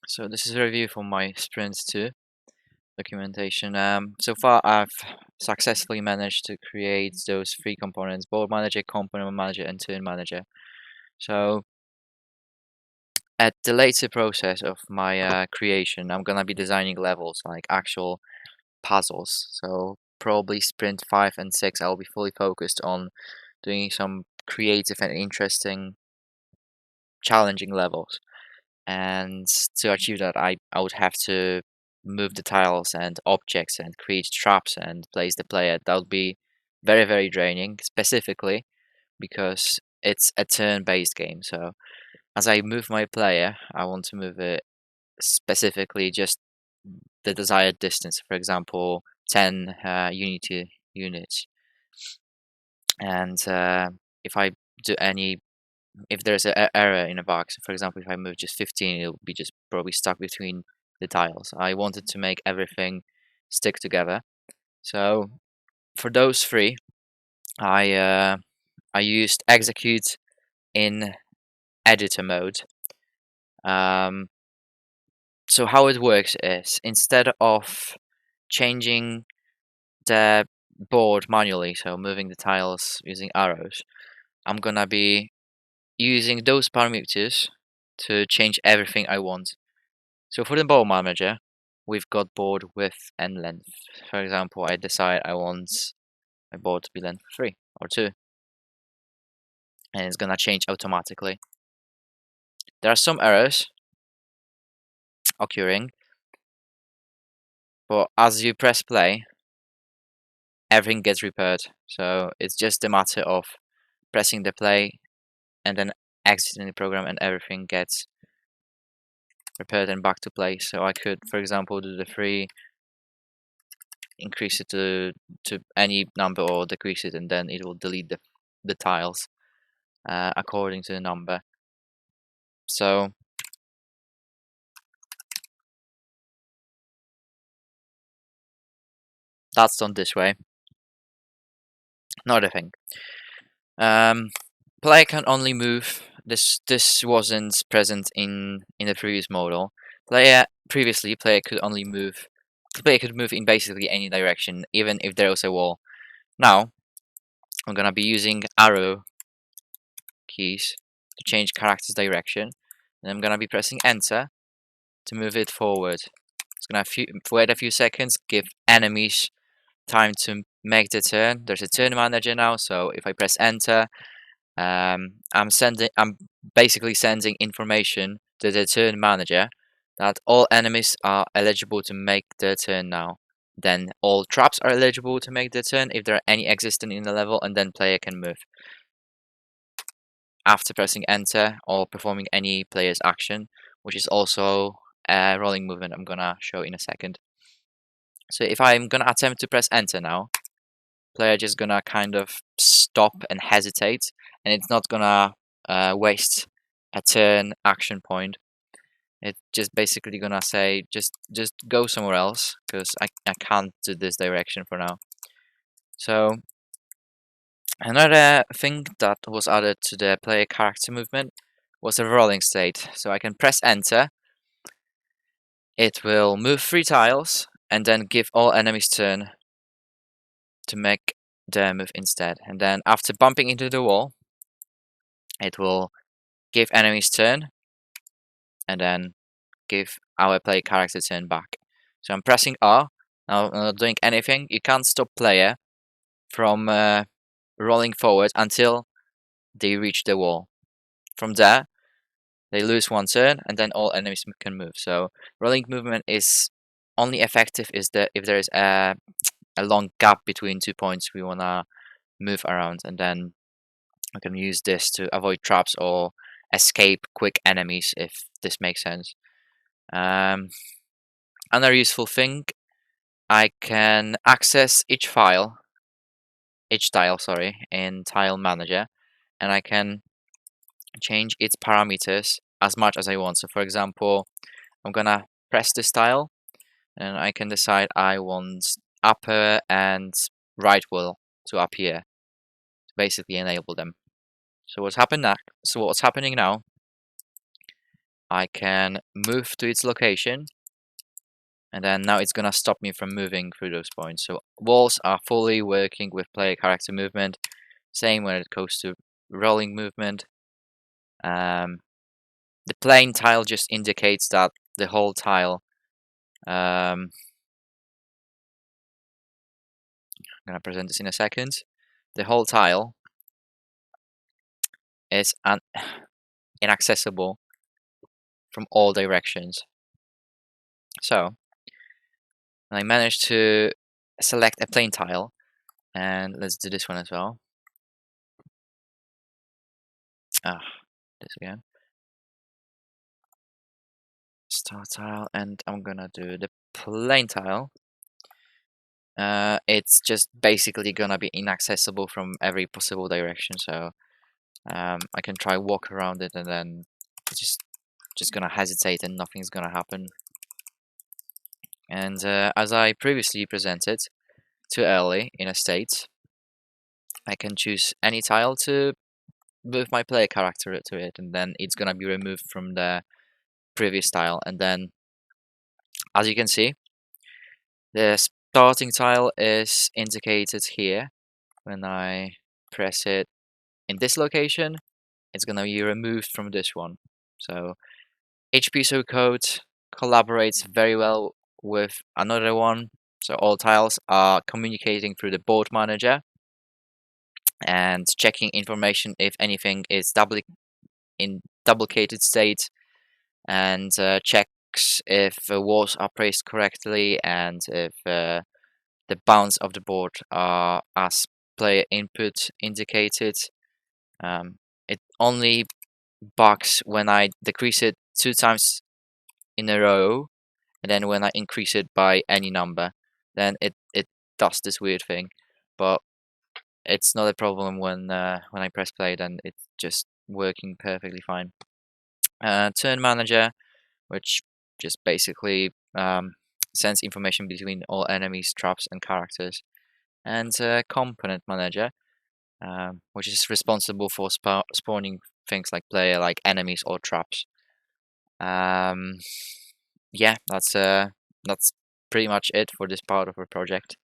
So this is a review for my Sprint 2 documentation. So far I've successfully managed to create those three components: board manager, component manager, and turn manager. So at the later process of my creation, I'm gonna be designing levels, like actual puzzles. So probably Sprint 5 and 6, I'll be fully focused on doing some creative and interesting, challenging levels. And to achieve that, I would have to move the tiles and objects and create traps and place the player. That would be very draining, specifically because it's a turn-based game. So as I move my player, I want to move it specifically just the desired distance. For example, 10 unity units. And if I do any if there's an error in a box, for example, if I move just 15, it'll be just probably stuck between the tiles. I wanted to make everything stick together. So for those three, I used execute in editor mode. Um, so how it works is, instead of changing the board manually, so moving the tiles using arrows, I'm gonna be using those parameters to change everything I want. So for the board manager, we've got board width and length. For example, I decide I want my board to be length 3 or 2, and it's gonna change automatically. There are some errors occurring, but as you press play, everything gets repaired. So it's just a matter of pressing the play and then exiting the program, and everything gets repaired and back to place. So I could, for example, do the 3, increase it to any number or decrease it, and then it will delete the tiles according to the number. So that's done this way. Another thing, player can only move. This wasn't present in the previous model. Previously, player could only move. The player could move in basically any direction, even if there was a wall. Now I'm gonna be using arrow keys to change character's direction, and I'm gonna be pressing enter to move it forward. It's gonna wait a few seconds, give enemies time to make the turn. There's a turn manager now, so if I press enter, I'm basically sending information to the turn manager that all enemies are eligible to make their turn now. Then all traps are eligible to make their turn if there are any existing in the level, and then player can move. After pressing enter or performing any player's action, which is also a rolling movement I'm gonna show in a second. So if I'm gonna attempt to press enter now, player just gonna kind of stop and hesitate, and it's not gonna waste a turn action point. It's just basically gonna say just go somewhere else, because I can't do this direction for now. So another thing that was added to the player character movement was a rolling state. So I can press enter, it will move 3 tiles and then give all enemies turn to make their move instead. And then after bumping into the wall, it will give enemies turn and then give our player character turn back. So I'm pressing R, now I'm not doing anything. You can't stop player from rolling forward until they reach the wall. From there, they lose 1 turn, and then all enemies can move. So rolling movement is only effective if there is a long gap between 2 points we wanna move around, and then I can use this to avoid traps or escape quick enemies, if this makes sense. Another useful thing, I can access each tile, sorry, in Tile Manager, and I can change its parameters as much as I want. So for example, I'm gonna press this tile, and I can decide I want upper and right wall to appear, to basically enable them. So what's happening now? I can move to its location, and then now it's gonna stop me from moving through those points. So walls are fully working with player character movement. Same when it goes to rolling movement. The plane tile just indicates that the whole tile. I'm gonna present this in a second. The whole tile is inaccessible from all directions. So I managed to select a plane tile, and let's do this one as well. This again. Start tile, and I'm gonna do the plane tile. It's just basically gonna be inaccessible from every possible direction, so I can try walk around it, and then it's just gonna hesitate and nothing's gonna happen. And as I previously presented, too early in a state, I can choose any tile to move my player character to it, and then it's gonna be removed from the previous tile. And then, as you can see, the starting tile is indicated here. When I press it in this location, it's gonna be removed from this one. So HPSO code collaborates very well with another one. So all tiles are communicating through the board manager and checking information if anything is in duplicated state, and checks if the walls are placed correctly and if the bounds of the board are as player input indicated. It only bugs when I decrease it 2 times in a row, and then when I increase it by any number, then it does this weird thing. But it's not a problem when I press play, then it's just working perfectly fine. Turn manager, which just basically sends information between all enemies, traps, and characters. And component manager, which is responsible for spawning things like player, like enemies or traps. Yeah, that's pretty much it for this part of our project.